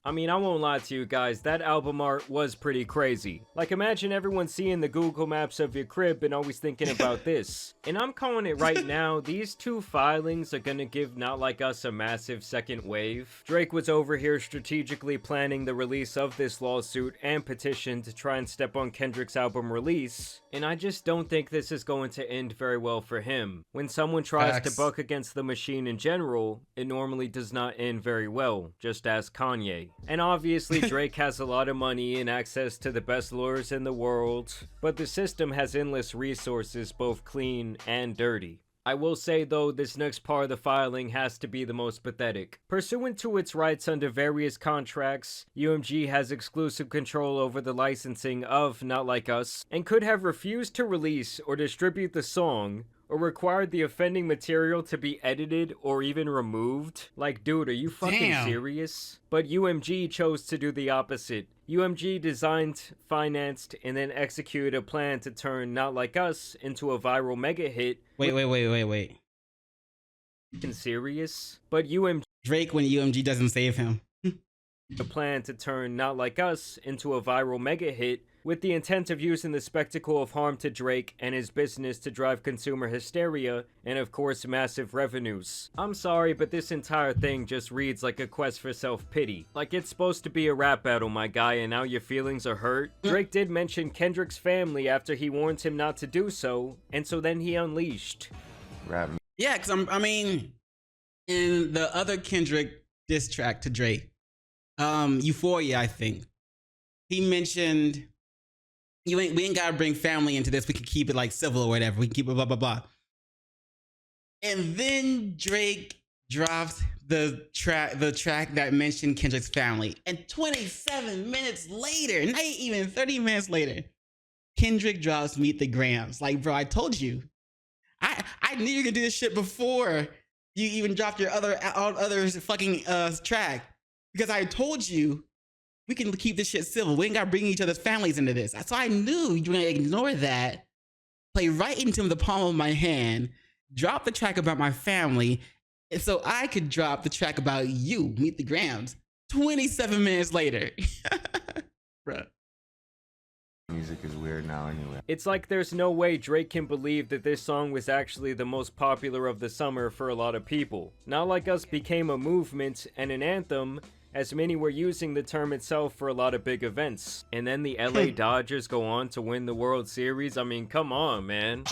I mean, I won't lie to you guys, that album art was pretty crazy. Like, imagine everyone seeing the Google Maps of your crib and always thinking about this. And I'm calling it right now, these two filings are gonna give Not Like Us a massive second wave. Drake was over here strategically planning the release of this lawsuit and petition to try and step on Kendrick's album release. And I just don't think this is going to end very well for him. When someone tries to buck against the machine in general, it normally does not end very well, just ask Kanye. And obviously Drake has a lot of money and access to the best lawyers in the world, but the system has endless resources, both clean and dirty. I will say though, this next part of the filing has to be the most pathetic. Pursuant to its rights under various contracts, UMG has exclusive control over the licensing of Not Like Us, and could have refused to release or distribute the song, or required the offending material to be edited or even removed. Like, dude, are you fucking serious? But UMG chose to do the opposite. UMG designed, financed, and then executed a plan to turn Not Like Us into a viral mega hit. Wait. Serious? But UMG... Drake when UMG doesn't save him. A plan to turn Not Like Us into a viral mega hit, with the intent of using the spectacle of harm to Drake and his business to drive consumer hysteria and of course massive revenues. I'm sorry, but this entire thing just reads like a quest for self-pity. Like it's supposed to be a rap battle, my guy, and now your feelings are hurt? Drake did mention Kendrick's family after he warned him not to do so, and so then he unleashed. Rap. Yeah, because I mean, in the other Kendrick diss track to Drake, Euphoria, I think, he mentioned, we ain't gotta bring family into this. We can keep it like civil or whatever. We can keep it blah, blah, blah. And then Drake dropped the track that mentioned Kendrick's family. And 27 minutes later, not even 30 minutes later, Kendrick drops Meet the Grams. Like, bro, I told you. I knew you could do this shit before you even dropped your other fucking track. Because I told you, we can keep this shit civil. We ain't got to bring each other's families into this. So I knew you were going to ignore that, play right into the palm of my hand, drop the track about my family, and so I could drop the track about you, Meet the Grams, 27 minutes later. Bruh. Music is weird now anyway. It's like there's no way Drake can believe that this song was actually the most popular of the summer for a lot of people. Not Like Us became a movement and an anthem, as many were using the term itself for a lot of big events. And then the LA Dodgers go on to win the World Series. I mean, come on, man.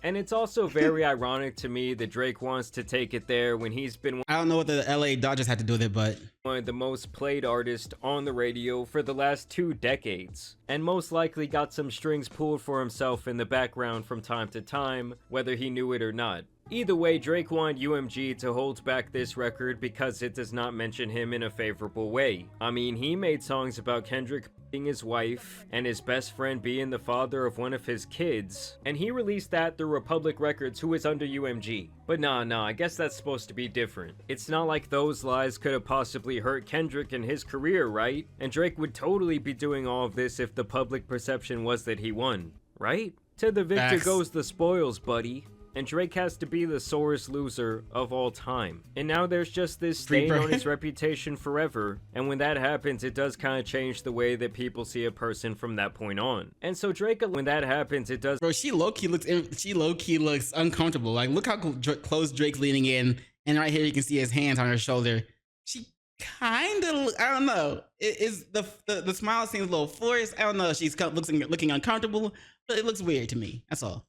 And it's also very ironic to me that Drake wants to take it there when he's been I don't know what the LA Dodgers had to do with it, but one of the most played artists on the radio for the last 2 decades, and most likely got some strings pulled for himself in the background from time to time, whether he knew it or not. Either way, Drake wanted UMG to hold back this record because it does not mention him in a favorable way. I mean, he made songs about Kendrick being his wife and his best friend being the father of one of his kids, and he released that through Republic Records, who is under UMG. But nah, I guess that's supposed to be different. It's not like those lies could have possibly hurt Kendrick and his career, right? And Drake would totally be doing all of this if the public perception was that he won, right? To the victor Facts. goes the spoils, buddy. And Drake has to be the sorest loser of all time. And now there's just this stain on his reputation forever, and when that happens, it does kind of change the way that people see a person from that point on. And so Drake, when that happens, it does— bro, she low-key looks uncomfortable. Like, look how close Drake's leaning in, and right here you can see his hands on her shoulder. She kind of, I don't know. It is the smile seems a little forced. I don't know. She's looking uncomfortable, but it looks weird to me. That's all.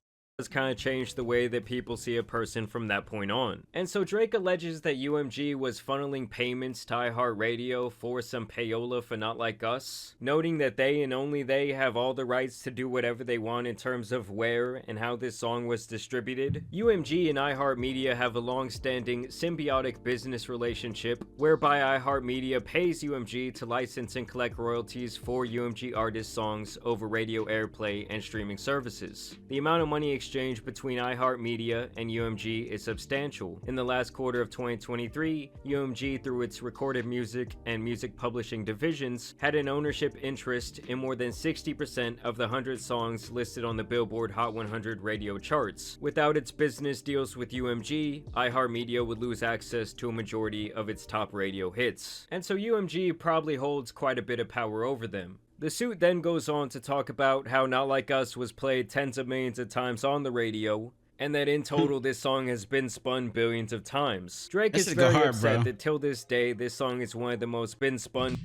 Kind of changed the way that people see a person from that point on. And so Drake alleges that UMG was funneling payments to iHeartRadio for some payola for Not Like Us, noting that they and only they have all the rights to do whatever they want in terms of where and how this song was distributed. UMG and iHeartMedia have a long-standing symbiotic business relationship whereby iHeartMedia pays UMG to license and collect royalties for UMG artist songs over radio airplay and streaming services. The amount of money exchanged between iHeartMedia and UMG is substantial. In the last quarter of 2023, UMG, through its recorded music and music publishing divisions, had an ownership interest in more than 60% of the 100 songs listed on the Billboard Hot 100 radio charts. Without its business deals with UMG, iHeartMedia would lose access to a majority of its top radio hits. And so UMG probably holds quite a bit of power over them. The suit then goes on to talk about how Not Like Us was played tens of millions of times on the radio, and that in total this song has been spun billions of times. Drake is very upset that till this day this song is one of the most been spun.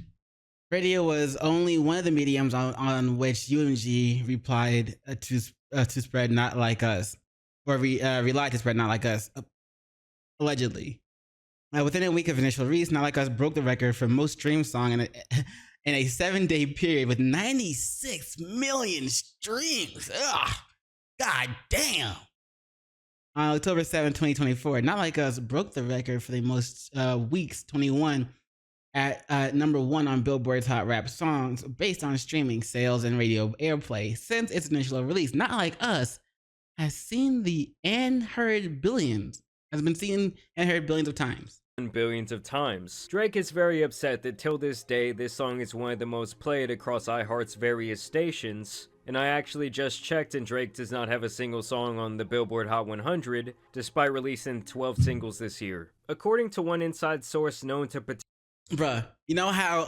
Radio was only one of the mediums on which UMG replied to spread Not Like Us, or relied to spread Not Like Us, allegedly. Within a week of initial release, Not Like Us broke the record for most streamed song in a 7-day period with 96 million streams. Ugh, god damn. On October 7, 2024, Not Like Us broke the record for the most weeks, 21, at number 1 on Billboard's Hot Rap Songs based on streaming sales and radio airplay. Since its initial release, Not Like Us has seen been seen and heard billions of times. Billions of times. Drake is very upset that till this day this song is one of the most played across iHeart's various stations, and I actually just checked and Drake does not have a single song on the Billboard Hot 100 despite releasing 12 singles this year. According to one inside source known to Bruh, you know how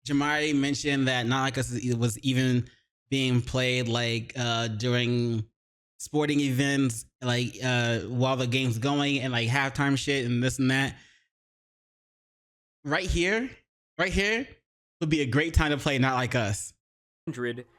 JAMARI mentioned that Not Like Us was even being played like during sporting events, like while the game's going, and like halftime shit and this and that. Right here would be a great time to play Not Like Us.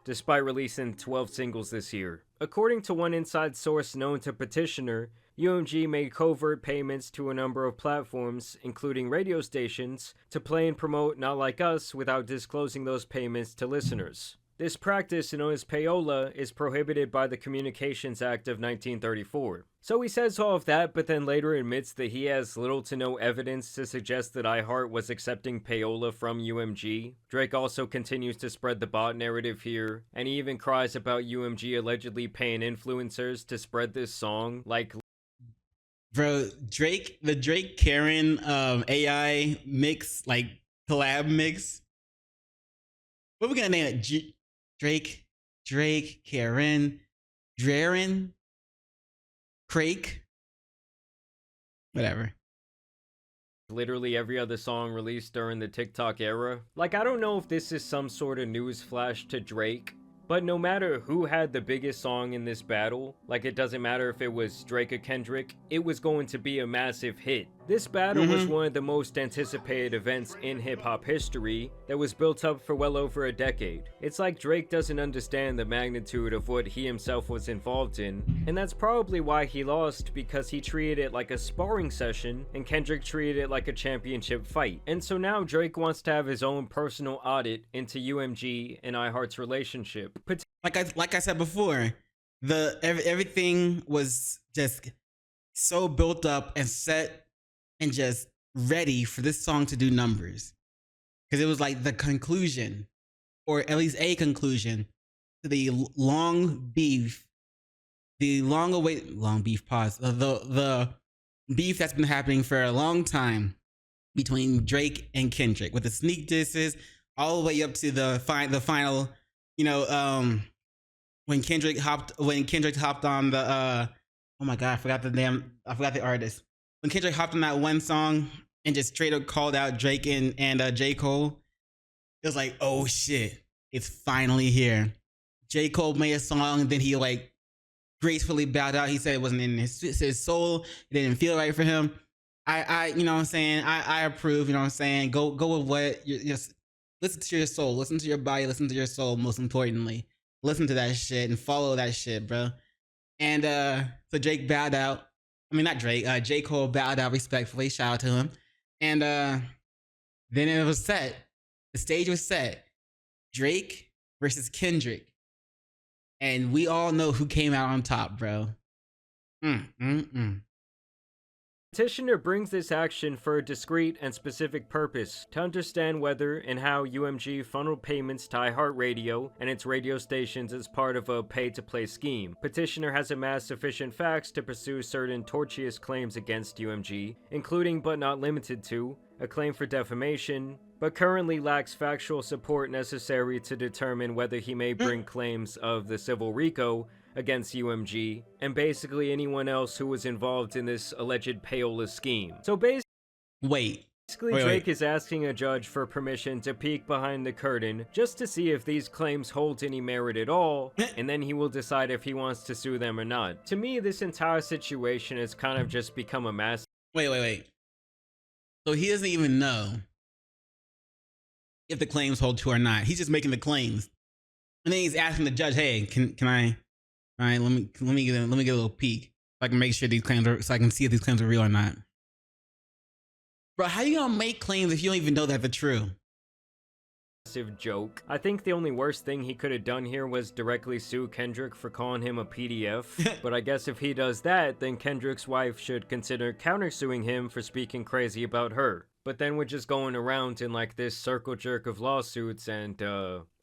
Despite releasing 12 singles this year. According to one inside source known to Petitioner, UMG made covert payments to a number of platforms, including radio stations, to play and promote Not Like Us without disclosing those payments to listeners. This practice, known as payola, is prohibited by the Communications Act of 1934. So he says all of that, but then later admits that he has little to no evidence to suggest that iHeart was accepting payola from UMG. Drake also continues to spread the bot narrative here, and he even cries about UMG allegedly paying influencers to spread this song, like... Bro, the Drake Karen AI mix, like collab mix. What are we gonna name it? Drake, Karen, Draren. Crake. Whatever. Literally every other song released during the TikTok era. Like, I don't know if this is some sort of news flash to Drake, but no matter who had the biggest song in this battle, like it doesn't matter if it was Drake or Kendrick, it was going to be a massive hit. This battle was one of the most anticipated events in hip-hop history that was built up for well over a decade. It's like Drake doesn't understand the magnitude of what he himself was involved in, and that's probably why he lost, because he treated it like a sparring session and Kendrick treated it like a championship fight. And so now Drake wants to have his own personal audit into UMG and iHeart's relationship. Like I said before, everything was just so built up and set and just ready for this song to do numbers, because it was like the conclusion, or at least a conclusion, to the long beef, the long beef pause, the beef that's been happening for a long time between Drake and Kendrick, with the sneak disses all the way up to the final, when Kendrick hopped on the oh my god, I forgot the artist. When Kendrick hopped on that one song and just straight up called out Drake and J. Cole, it was like, oh shit, it's finally here. J. Cole made a song and then he like gracefully bowed out. He said it wasn't in his soul. It didn't feel right for him. I you know what I'm saying? I approve, you know what I'm saying? Go with what you just listen to your soul, listen to your body, listen to your soul, most importantly. Listen to that shit and follow that shit, bro. And so Drake bowed out. I mean, not Drake. J. Cole bowed out respectfully. Shout out to him. And then it was set. The stage was set. Drake versus Kendrick. And we all know who came out on top, bro. Petitioner brings this action for a discrete and specific purpose: to understand whether and how UMG funneled payments to iHeartRadio and its radio stations as part of a pay-to-play scheme. Petitioner has amassed sufficient facts to pursue certain tortious claims against UMG, including but not limited to a claim for defamation, but currently lacks factual support necessary to determine whether he may bring claims of the civil RICO against UMG, and basically anyone else who was involved in this alleged payola scheme. So basically Drake is asking a judge for permission to peek behind the curtain just to see if these claims hold any merit at all, and then he will decide if he wants to sue them or not. To me, this entire situation has kind of just become a mess. Wait. So he doesn't even know if the claims hold true or not. He's just making the claims, and then he's asking the judge, "Hey, can I? All right, let me get a little peek so I can make sure these claims are, so I can see if these claims are real or not." Bro, how you gonna make claims if you don't even know that they're true? Joke. I think the only worst thing he could have done here was directly sue Kendrick for calling him a PDF. But I guess if he does that, then Kendrick's wife should consider countersuing him for speaking crazy about her. But then we're just going around in like this circle jerk of lawsuits, and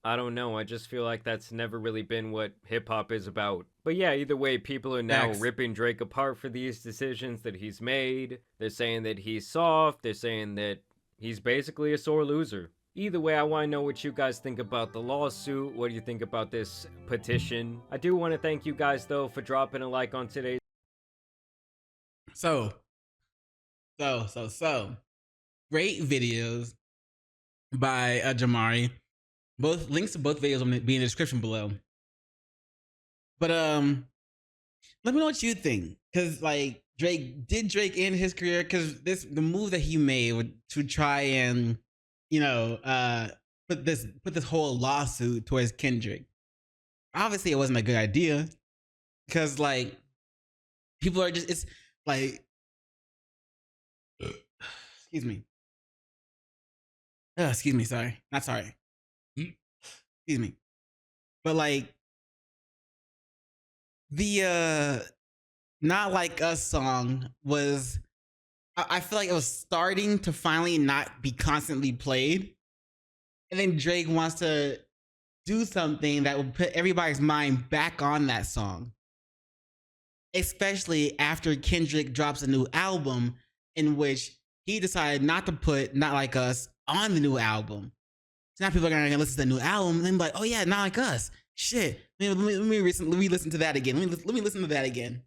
I don't know, I just feel like that's never really been what hip-hop is about. But yeah, either way, people are now ripping Drake apart for these decisions that he's made. They're saying that he's soft, they're saying that he's basically a sore loser. Either way, I want to know what you guys think about the lawsuit. What do you think about this petition? I do want to thank you guys, though, for dropping a like on today's... So. Great videos by JAMARI. Both links to both videos will be in the description below. But let me know what you think, because like Drake end his career? Because the move that he made to try and put this whole lawsuit towards Kendrick, obviously it wasn't a good idea, because like people are just, it's like excuse me, sorry, not sorry. Excuse me. But like the Not Like Us song was, I feel like it was starting to finally not be constantly played. And then Drake wants to do something that will put everybody's mind back on that song. Especially after Kendrick drops a new album in which he decided not to put Not Like Us on the new album. So now people are gonna listen to the new album and then be like, oh yeah, Not Like Us. Shit. Let me listen to that again. Let me listen to that again.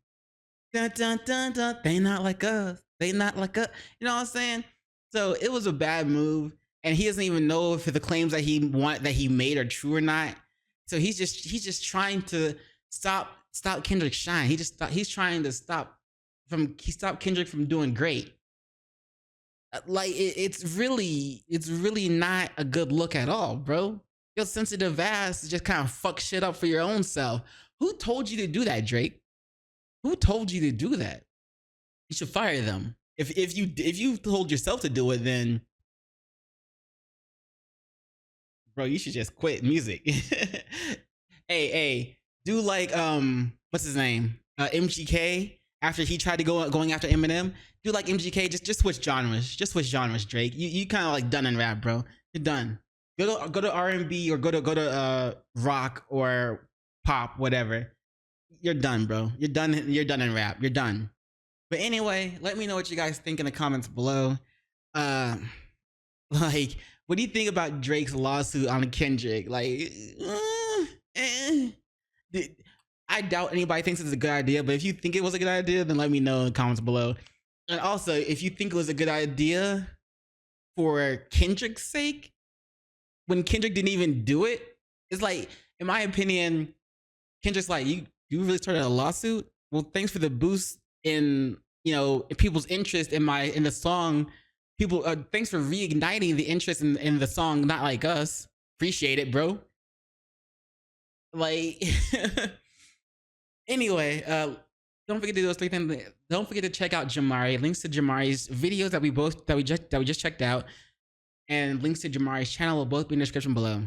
Dun, dun, dun, dun. They not like us. They not like us. You know what I'm saying? So it was a bad move, and he doesn't even know if the claims that he made are true or not. So he's just trying to stop Kendrick's shine. He's trying to stop Kendrick from doing great. Like it's really not a good look at all, bro. Your sensitive ass just kind of fuck shit up for your own self. Who told you to do that, Drake? Who told you to do that? You should fire them. If you told yourself to do it, then bro, you should just quit music. hey, do like what's his name? MGK. After he tried to going after Eminem, do like MGK. Just switch genres. Just switch genres, Drake. You kind of like done in rap, bro. You're done. Go to R&B or go to rock or pop, whatever. You're done, bro. You're done in rap. You're done. But anyway, let me know what you guys think in the comments below. Like, what do you think about Drake's lawsuit on Kendrick? Like, I doubt anybody thinks it's a good idea, but if you think it was a good idea, then let me know in the comments below. And also, if you think it was a good idea for Kendrick's sake, when Kendrick didn't even do it, it's like, in my opinion, Kendrick's like, you really started a lawsuit? Well, thanks for the boost in people's interest in the song. People, thanks for reigniting the interest in the song. Not Like Us. Appreciate it, bro. Like, anyway, don't forget to do those 3 things. Don't forget to check out Jamari. Links to Jamari's videos that we just checked out, and links to Jamari's channel will both be in the description below.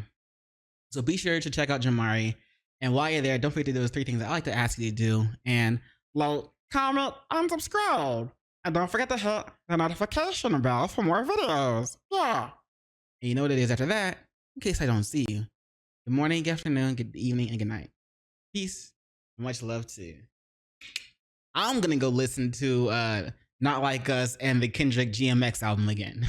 So be sure to check out Jamari. And while you're there, don't forget to do those 3 things I like to ask you to do. And like, comment, and subscribe. And don't forget to hit the notification bell for more videos. Yeah. And you know what it is after that, in case I don't see you. Good morning, good afternoon, good evening, and good night. Peace. Much love to you. I'm gonna go listen to Not Like Us and the Kendrick GMX album again.